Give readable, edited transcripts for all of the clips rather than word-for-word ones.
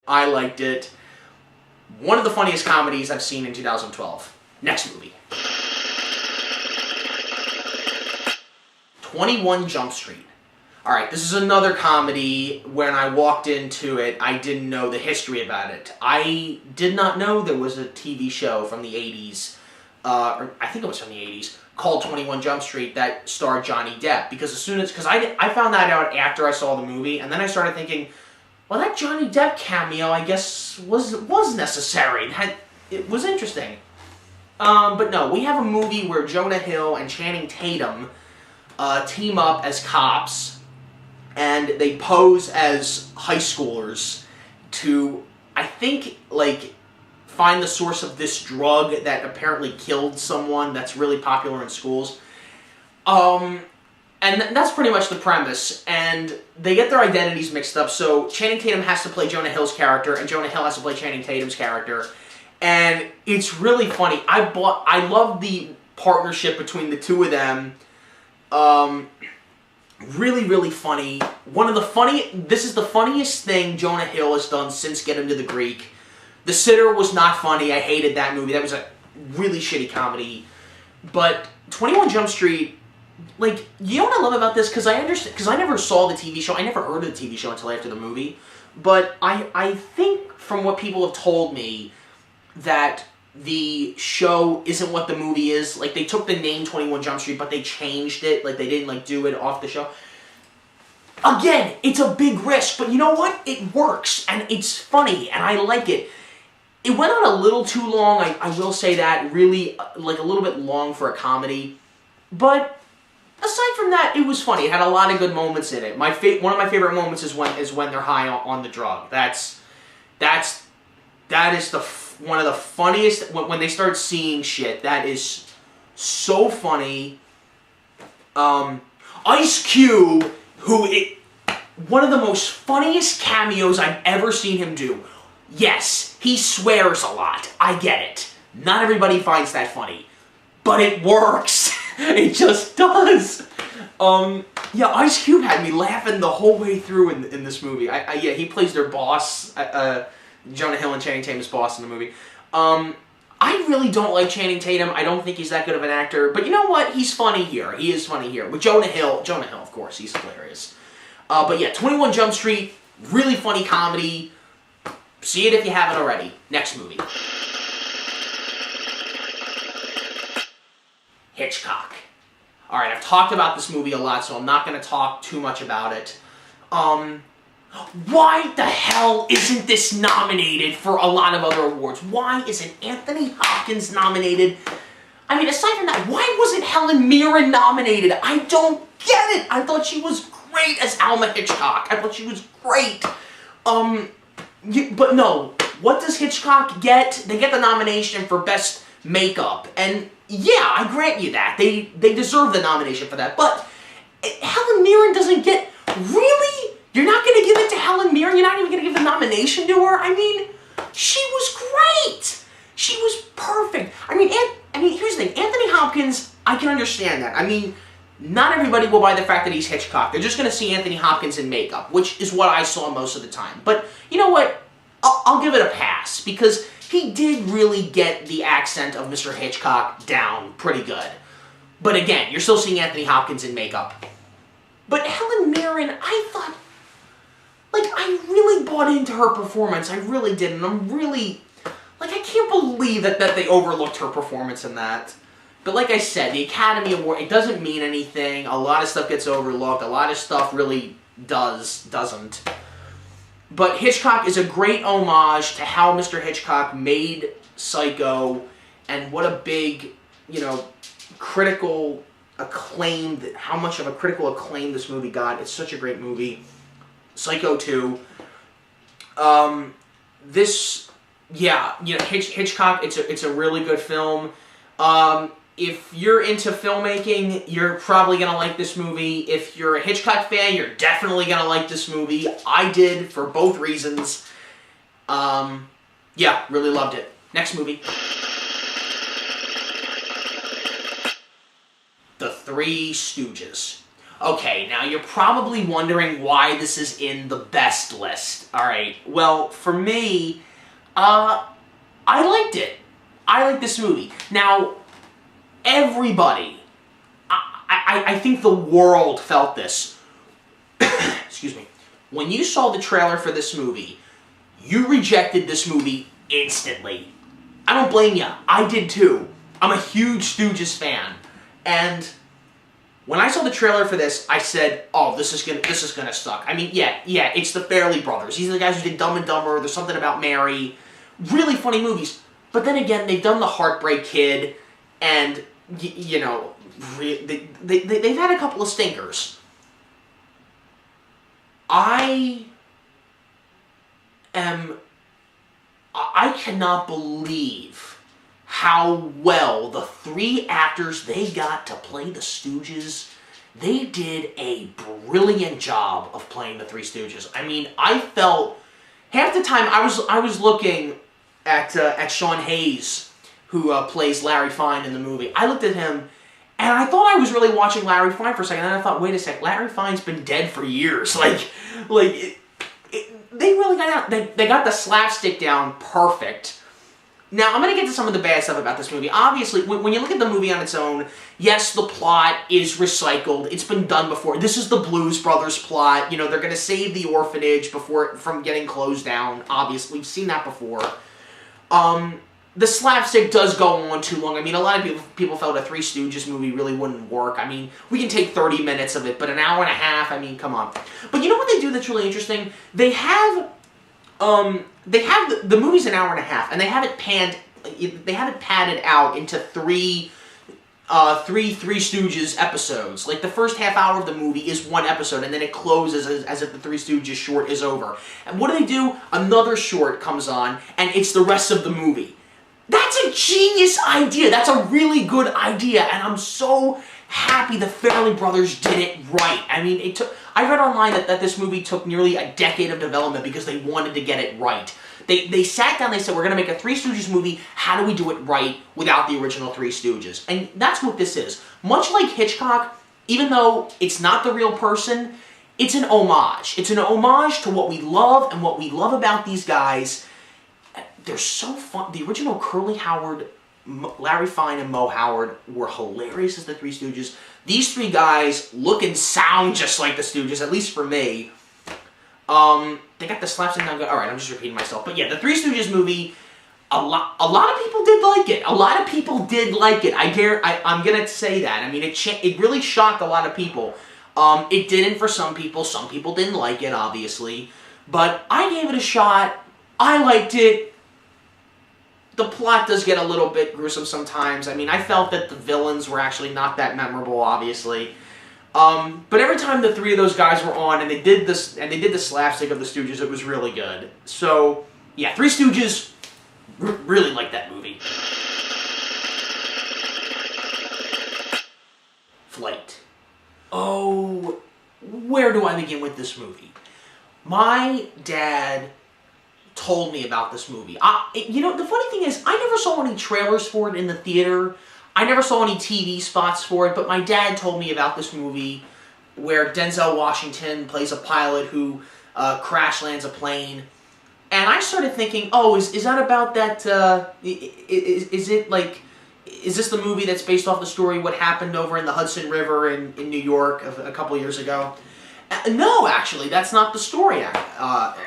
I liked it. One of the funniest comedies I've seen in 2012. Next movie. 21 Jump Street. Alright, this is another comedy. When I walked into it, I didn't know the history about it. I did not know there was a TV show from the 80s, or I think it was from the 80s, called 21 Jump Street that starred Johnny Depp. Because I found that out after I saw the movie, and then I started thinking, well, that Johnny Depp cameo, I guess, was necessary. It was interesting. But no, we have a movie where Jonah Hill and Channing Tatum team up as cops, and they pose as high schoolers to, I think, find the source of this drug that apparently killed someone that's really popular in schools. And that's pretty much the premise. And they get their identities mixed up, so Channing Tatum has to play Jonah Hill's character, and Jonah Hill has to play Channing Tatum's character. And it's really funny. I love the partnership between the two of them. Really, really funny. This is the funniest thing Jonah Hill has done since Get Him to the Greek. The Sitter was not funny. I hated that movie. That was a really shitty comedy. But 21 Jump Street, you know what I love about this? Because I never saw the TV show. I never heard of the TV show until after the movie. But I think from what people have told me that the show isn't what the movie is. They took the name 21 Jump Street, but they changed it. They didn't, do it off the show. Again, it's a big risk, but you know what? It works, and it's funny, and I like it. It went on a little too long, I will say that. Really, a little bit long for a comedy. But aside from that, it was funny. It had a lot of good moments in it. One of my favorite moments is when they're high on the drug. That is one of the funniest, when they start seeing shit. That is so funny. Ice Cube, one of the most funniest cameos I've ever seen him do. Yes, he swears a lot. I get it. Not everybody finds that funny. But it works. It just does. Yeah, Ice Cube had me laughing the whole way through in this movie. Yeah, he plays their boss, Jonah Hill and Channing Tatum's boss in the movie. I really don't like Channing Tatum. I don't think he's that good of an actor. But you know what? He's funny here. He is funny here. With Jonah Hill, of course, he's hilarious. But yeah, 21 Jump Street, really funny comedy. See it if you haven't already. Next movie. Hitchcock. Alright, I've talked about this movie a lot, so I'm not going to talk too much about it. Why the hell isn't this nominated for a lot of other awards? Why isn't Anthony Hopkins nominated? I mean, aside from that, why wasn't Helen Mirren nominated? I don't get it! I thought she was great as Alma Hitchcock. I thought she was great. But no, what does Hitchcock get? They get the nomination for Best Makeup. And yeah, I grant you that. They deserve the nomination for that. But Helen Mirren doesn't get... Really? You're not going to give it to Helen Mirren? You're not even going to give the nomination to her? I mean, she was great. She was perfect. I mean, here's the thing. Anthony Hopkins, I can understand that. I mean, not everybody will buy the fact that he's Hitchcock. They're just going to see Anthony Hopkins in makeup, which is what I saw most of the time. But you know what? I'll give it a pass, because he did really get the accent of Mr. Hitchcock down pretty good. But again, you're still seeing Anthony Hopkins in makeup. But Helen Mirren, I thought... I really bought into her performance. I really did. And I'm really... I can't believe that they overlooked her performance in that. But like I said, the Academy Award, it doesn't mean anything. A lot of stuff gets overlooked. A lot of stuff really doesn't. But Hitchcock is a great homage to how Mr. Hitchcock made Psycho, and what a big, critical acclaim, how much of a critical acclaim this movie got. It's such a great movie. Psycho 2. Hitchcock, it's a really good film. If you're into filmmaking, you're probably going to like this movie. If you're a Hitchcock fan, you're definitely going to like this movie. I did, for both reasons. Yeah, really loved it. Next movie. The Three Stooges. Okay, now you're probably wondering why this is in the best list. Alright, well, for me, I liked it. I like this movie. Now, everybody, I think the world felt this. Excuse me. When you saw the trailer for this movie, you rejected this movie instantly. I don't blame you. I did too. I'm a huge Stooges fan. And when I saw the trailer for this, I said, "Oh, this is gonna suck." I mean, yeah, it's the Farrelly brothers. These are the guys who did Dumb and Dumber. There's Something About Mary. Really funny movies. But then again, they've done The Heartbreak Kid, and you know, they've had a couple of stinkers. I cannot believe how well the three actors they got to play the Stooges, they did a brilliant job of playing the Three Stooges. I mean, I felt half the time I was looking at Sean Hayes, who plays Larry Fine in the movie. I looked at him, and I thought I was really watching Larry Fine for a second, and then I thought, wait a sec, Larry Fine's been dead for years. They really got out. They got the slapstick down perfect. Now, I'm going to get to some of the bad stuff about this movie. Obviously, when you look at the movie on its own, yes, the plot is recycled. It's been done before. This is the Blues Brothers plot. You know, they're going to save the orphanage from getting closed down. Obviously, we've seen that before. The slapstick does go on too long. I mean, a lot of people felt a Three Stooges movie really wouldn't work. I mean, we can take 30 minutes of it, but an hour and a half, I mean, come on. But you know what they do that's really interesting? They have the movie's an hour and a half, and they have it padded out into three Three Stooges episodes. Like, the first half hour of the movie is one episode, and then it closes as if the Three Stooges short is over. And what do? Another short comes on, and it's the rest of the movie. That's a genius idea. That's a really good idea, and I'm so happy the Farrelly brothers did it right. I mean, I read online that this movie took nearly a decade of development because they wanted to get it right. They sat down, they said, we're going to make a Three Stooges movie, how do we do it right without the original Three Stooges? And that's what this is. Much like Hitchcock, even though it's not the real person, it's an homage. It's an homage to what we love and what we love about these guys. They're so fun. The original Curly Howard, Larry Fine, and Moe Howard were hilarious as the Three Stooges. These three guys look and sound just like the Stooges, at least for me. They got the slapstick down. Alright, I'm just repeating myself. But yeah, the Three Stooges movie, a lot of people did like it. A lot of people did like it. I'm gonna say that. I mean, it really shocked a lot of people. It didn't for some people. Some people didn't like it, obviously. But I gave it a shot. I liked it. The plot does get a little bit gruesome sometimes. I mean, I felt that the villains were actually not that memorable, obviously. But every time the three of those guys were on and they did the slapstick of the Stooges, it was really good. So, yeah, Three Stooges, really like that movie. Flight. Oh, where do I begin with this movie? My dad told me about this movie. You know, the funny thing is, I never saw any trailers for it in the theater. I never saw any TV spots for it, but my dad told me about this movie where Denzel Washington plays a pilot who crash lands a plane. And I started thinking, oh, is that about that, is this the movie that's based off the story what happened over in the Hudson River in New York a couple years ago? No, actually, that's not the story.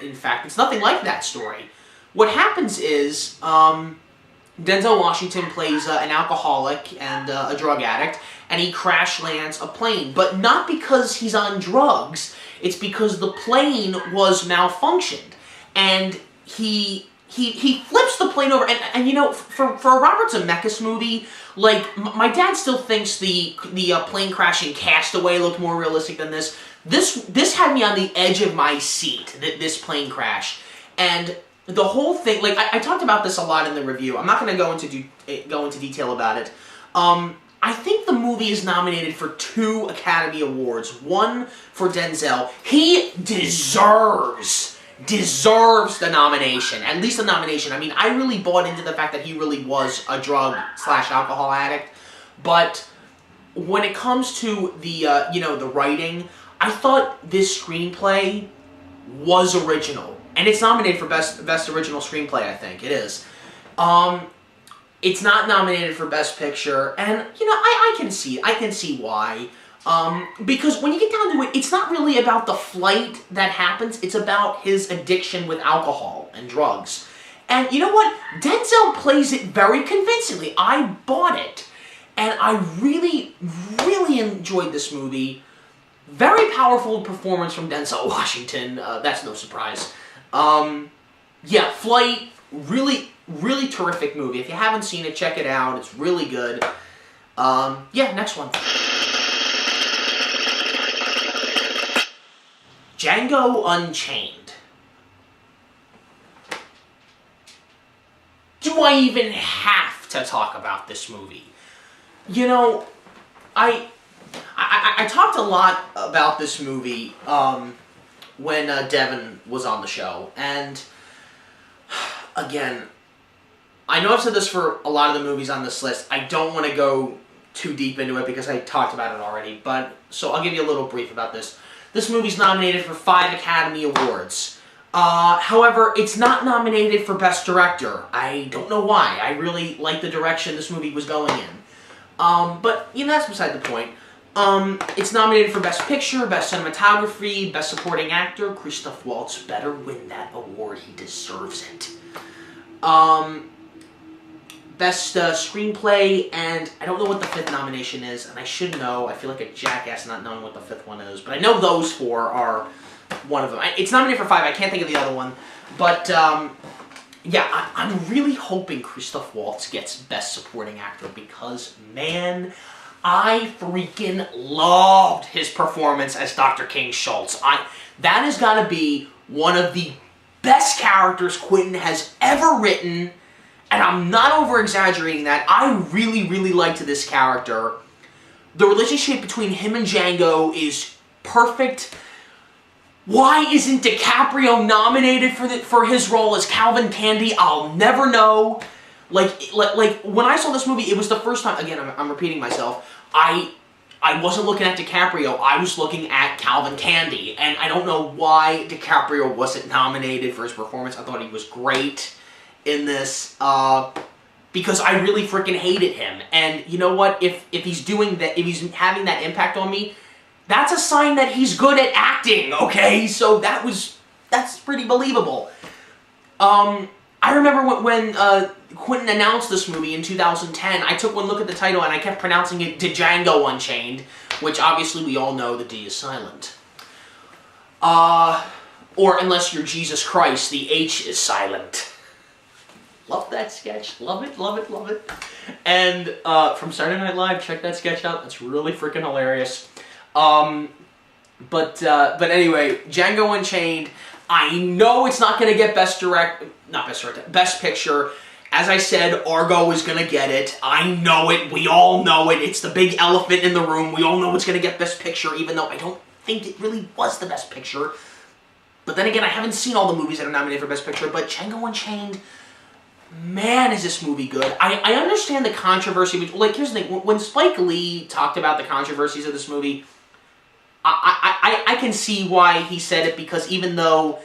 In fact, it's nothing like that story. What happens is, Denzel Washington plays an alcoholic and a drug addict, and he crash lands a plane. But not because he's on drugs, it's because the plane was malfunctioned. And he flips the plane over, and you know, for a Robert Zemeckis movie, like, my dad still thinks the plane crash in Castaway looked more realistic than this. This had me on the edge of my seat, this plane crash. And the whole thing, like, I talked about this a lot in the review. I'm not going to go into detail about it. I think the movie is nominated for 2 Academy Awards. One for Denzel. He deserves the nomination. At least the nomination. I mean, I really bought into the fact that he really was a drug/alcohol addict. But when it comes to the, the writing, I thought this screenplay was original. And it's nominated for Best Original Screenplay, I think. It is. It's not nominated for Best Picture, and, I can see why. Because when you get down to it, it's not really about the flight that happens, it's about his addiction with alcohol and drugs. And you know what? Denzel plays it very convincingly. I bought it. And I really, really enjoyed this movie. Very powerful performance from Denzel Washington. That's no surprise. Yeah, Flight, really, really terrific movie. If you haven't seen it, check it out. It's really good. Yeah, next one. Django Unchained. Do I even have to talk about this movie? I talked a lot about this movie when Devin was on the show, and again, I know I've said this for a lot of the movies on this list. I don't want to go too deep into it because I talked about it already, but so I'll give you a little brief about this. This movie's nominated for 5 Academy Awards. However, it's not nominated for Best Director. I don't know why. I really like the direction this movie was going in. But, that's beside the point. It's nominated for Best Picture, Best Cinematography, Best Supporting Actor. Christoph Waltz better win that award. He deserves it. Best Screenplay, and I don't know what the 5th nomination is, and I should know. I feel like a jackass not knowing what the 5th one is, but I know those 4 are one of them. It's nominated for 5. I can't think of the other one. But, yeah, I'm really hoping Christoph Waltz gets Best Supporting Actor because, man, I freaking loved his performance as Dr. King Schultz. That has got to be one of the best characters Quentin has ever written, and I'm not over-exaggerating that. I really, really liked this character. The relationship between him and Django is perfect. Why isn't DiCaprio nominated for his role as Calvin Candy? I'll never know. Like when I saw this movie, it was the first time. Again, I'm repeating myself. I wasn't looking at DiCaprio. I was looking at Calvin Candy, and I don't know why DiCaprio wasn't nominated for his performance. I thought he was great in this because I really freaking hated him. And you know what? If he's doing that, if he's having that impact on me, that's a sign that he's good at acting, okay? So that's pretty believable. I remember when Quentin announced this movie in 2010, I took one look at the title and I kept pronouncing it Django Unchained, which obviously we all know the D is silent. Or unless you're Jesus Christ, the H is silent. Love that sketch. Love it, love it, love it. And from Saturday Night Live, check that sketch out. That's really freaking hilarious. But anyway, Django Unchained, I know it's not going to get Best Picture. As I said, Argo is going to get it. I know it. We all know it. It's the big elephant in the room. We all know it's going to get Best Picture, even though I don't think it really was the Best Picture. But then again, I haven't seen all the movies that are nominated for Best Picture, but Django Unchained, man, is this movie good. I understand the controversy. Like, here's the thing. When Spike Lee talked about the controversies of this movie, I can see why he said it, because even though,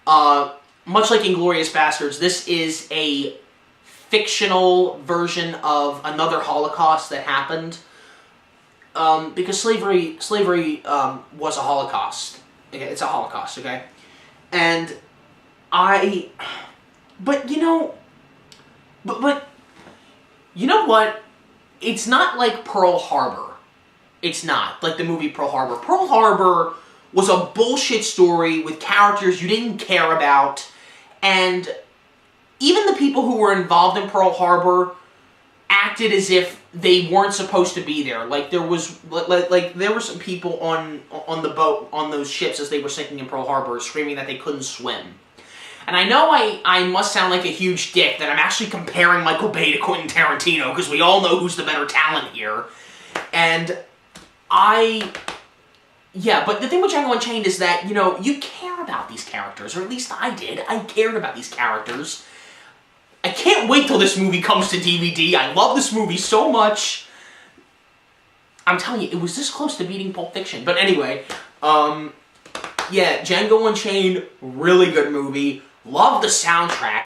much like Inglourious Basterds, this is a fictional version of another Holocaust that happened, because slavery was a Holocaust. Okay, it's a Holocaust, okay? And but you know what? It's not like Pearl Harbor. It's not. Like the movie Pearl Harbor. Pearl Harbor was a bullshit story with characters you didn't care about, and even the people who were involved in Pearl Harbor acted as if they weren't supposed to be there. Like there were some people on the boat, on those ships as they were sinking in Pearl Harbor, screaming that they couldn't swim. And I know I must sound like a huge dick that I'm actually comparing Michael Bay to Quentin Tarantino, because we all know who's the better talent here. And yeah, but the thing with Django Unchained is that, you know, you care about these characters, or at least I did. I cared about these characters. I can't wait till this movie comes to DVD. I love this movie so much. I'm telling you, it was this close to beating Pulp Fiction. But anyway, yeah, Django Unchained, really good movie. Love the soundtrack.